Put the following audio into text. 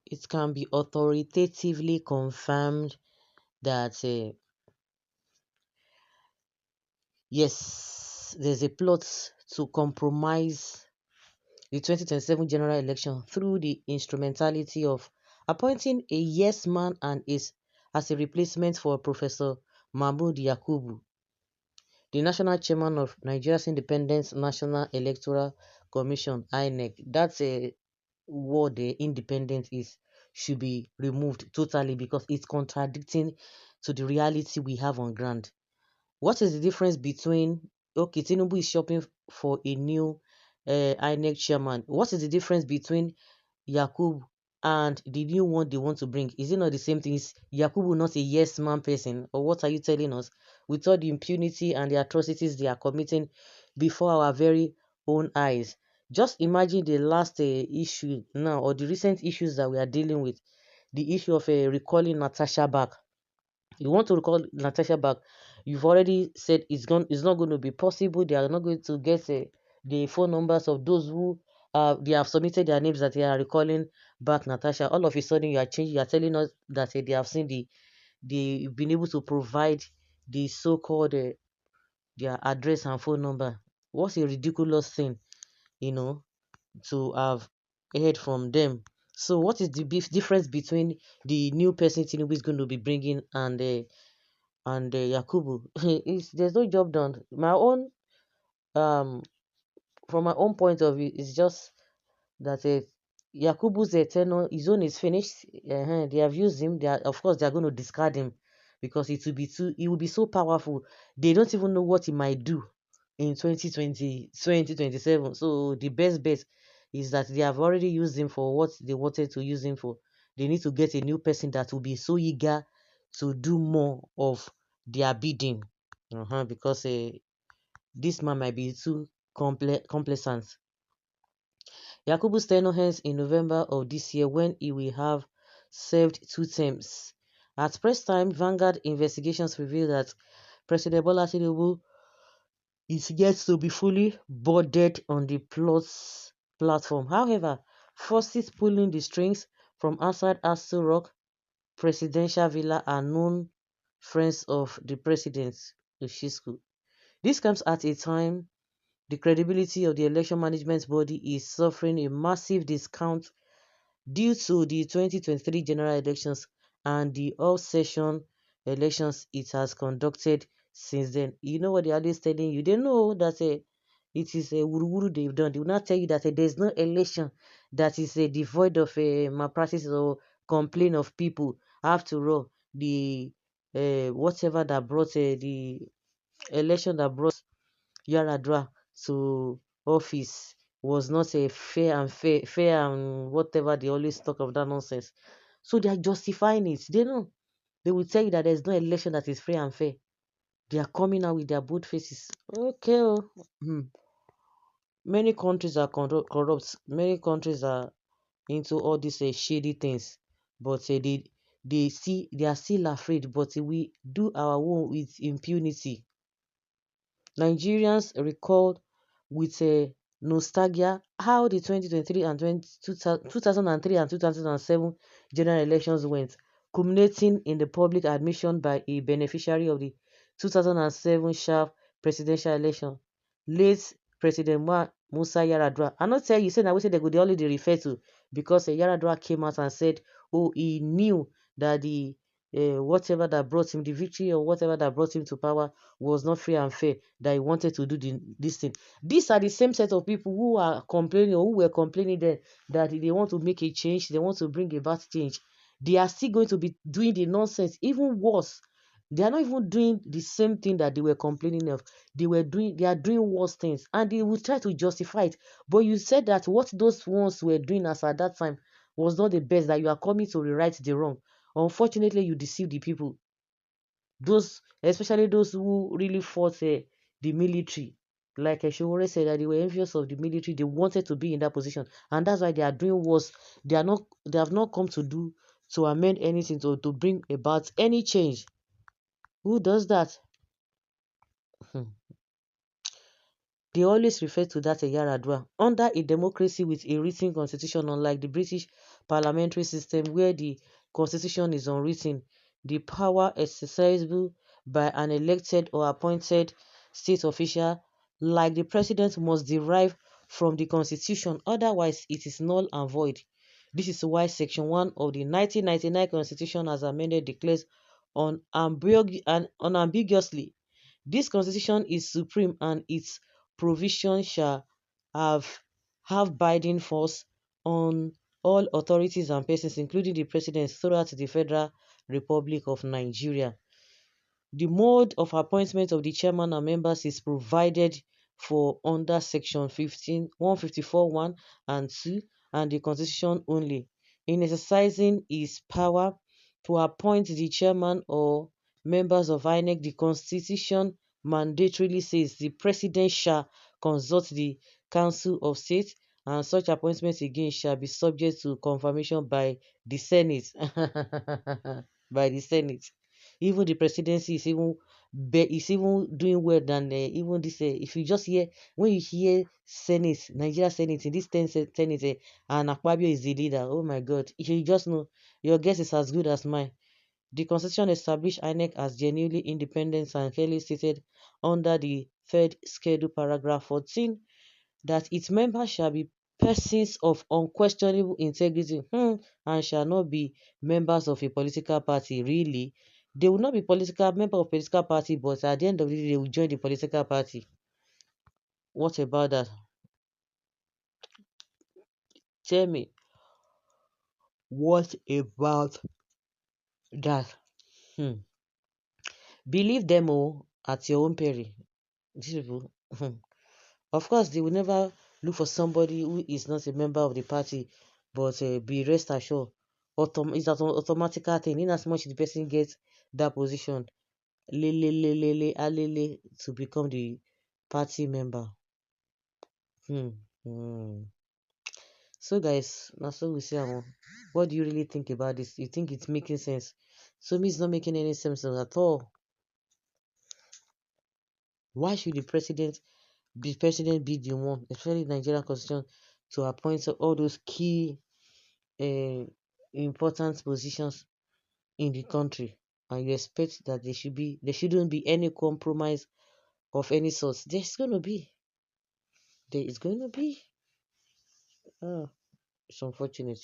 it can be authoritatively confirmed that yes, there's a plot to compromise the 2027 general election through the instrumentality of appointing a yes man and is as a replacement for Professor Mahmood Yakubu, the national chairman of Nigeria's Independent National Electoral Commission (INEC). That's a word independent is should be removed totally because it's contradicting to the reality we have on ground. What is the difference between okay, Tinubu is shopping for a new INEC chairman? What is the difference between Yakubu and the new one they want to bring? Is it not the same thing? Is Yakubu not a yes man person? Or what are you telling us? With all the impunity and the atrocities they are committing before our very own eyes. Just imagine the last issue now, or the recent issues that we are dealing with. The issue of recalling Natasha back. You want to recall Natasha back, you've already said it's not going to be possible. They are not going to get the phone numbers of those who they have submitted their names that they are recalling back Natasha. All of a sudden, you are changing. You are telling us that they have seen they've been able to provide the so-called their address and phone number. What's a ridiculous thing, you know, to have heard from them. So, what is the difference between the new person Tinubu is going to be bringing and Yakubu? There's no job done. My own, um, from my own point of view, it's just that Yakubu's tenure, his own is finished. They have used him. Of course, they are going to discard him because it will be so powerful. They don't even know what he might do in 2027. So the best bet is that they have already used him for what they wanted to use him for. They need to get a new person that will be so eager to do more of their bidding. Because this man might be too complacent. Yakubu's tenure ends in November of this year when he will have served 2 terms. At press time, Vanguard investigations reveal that President Bola Tinubu is yet to be fully boarded on the Plus platform. However, forces pulling the strings from outside Aso Rock Presidential Villa are known friends of the president, Ushisku. This comes at a time the credibility of the election management body is suffering a massive discount due to the 2023 general elections and the all-session elections it has conducted since then. You know what they are always telling you? They know that it is a wuru they've done. They will not tell you that there is no election that is devoid of malpractice or complaint of people. After all, the whatever that brought the election that brought Yaradua to office was not a fair and whatever they always talk of that nonsense. So they are justifying it. They know. They will tell you that there's no election that is free and fair. They are coming out with their bold faces. Okay. Many countries are corrupt. Many countries are into all these shady things. But they are still afraid. But we do our own with impunity. Nigerians recalled with nostalgia how the 2023 and 2003 and 2007 general elections went, culminating in the public admission by a beneficiary of the 2007 sharp presidential election, late President Musa Yaradua. I not tell you, say na wetin dem go dey only dey refer to because Yaradua came out and said, oh, he knew that the whatever that brought him the victory or whatever that brought him to power was not free and fair, that he wanted to do this thing. These are the same set of people who are complaining or who were complaining then that they want to make a change, they want to bring about change. They are still going to be doing the nonsense, even worse. They are not even doing the same thing that they were complaining of. They are doing worse things and they will try to justify it. But you said that what those ones were doing as at that time was not the best, that you are coming to rewrite the wrong. Unfortunately, you deceive the people. Those, especially those who really fought the military. Like Showore said that they were envious of the military. They wanted to be in that position. And that's why they are doing worse. They have not come to amend anything to bring about any change. Who does that? Hmm. They always refer to that a Yaradua. Under a democracy with a written constitution, unlike the British parliamentary system where the constitution is unwritten, the power exercisable by an elected or appointed state official like the president must derive from the constitution, otherwise it is null and void. This is why Section 1 of the 1999 Constitution as amended declares unambiguously this constitution is supreme and its provision shall have binding force on all authorities and persons, including the president, throughout the Federal Republic of Nigeria. The mode of appointment of the chairman and members is provided for under Section 15, 154 1 and 2 and the Constitution only. In exercising his power to appoint the chairman or members of Inec, the Constitution mandatorily says the president shall consult the Council of State and such appointments again shall be subject to confirmation by the Senate. By the Senate. Even the presidency is even doing well than even this. If you just hear when you hear Senate, Nigeria Senate in this 10 Senate, and Akpabio is the leader. Oh my God! If you just know, your guess is as good as mine. The Constitution established INEC as genuinely independent and clearly stated under the third schedule, paragraph 14, that its members shall be persons of unquestionable integrity and shall not be members of a political party. Really, they will not be political member of political party, but at the end of the day, they will join the political party. What about that? Tell me, what about that? Hmm. Believe them all at your own peril. These people, of course, they will never look for somebody who is not a member of the party, but be rest assured, it's an automatical thing. In as much the person gets that position, alele, to become the party member. Hmm. Hmm. So guys, now so we say, what do you really think about this? You think it's making sense? So me, it's not making any sense at all. Why should the president be the one, especially Nigerian constitution, to appoint all those key uh, important positions in the country, and you expect that there shouldn't be any compromise of any sort? There is going to be. Oh, it's unfortunate.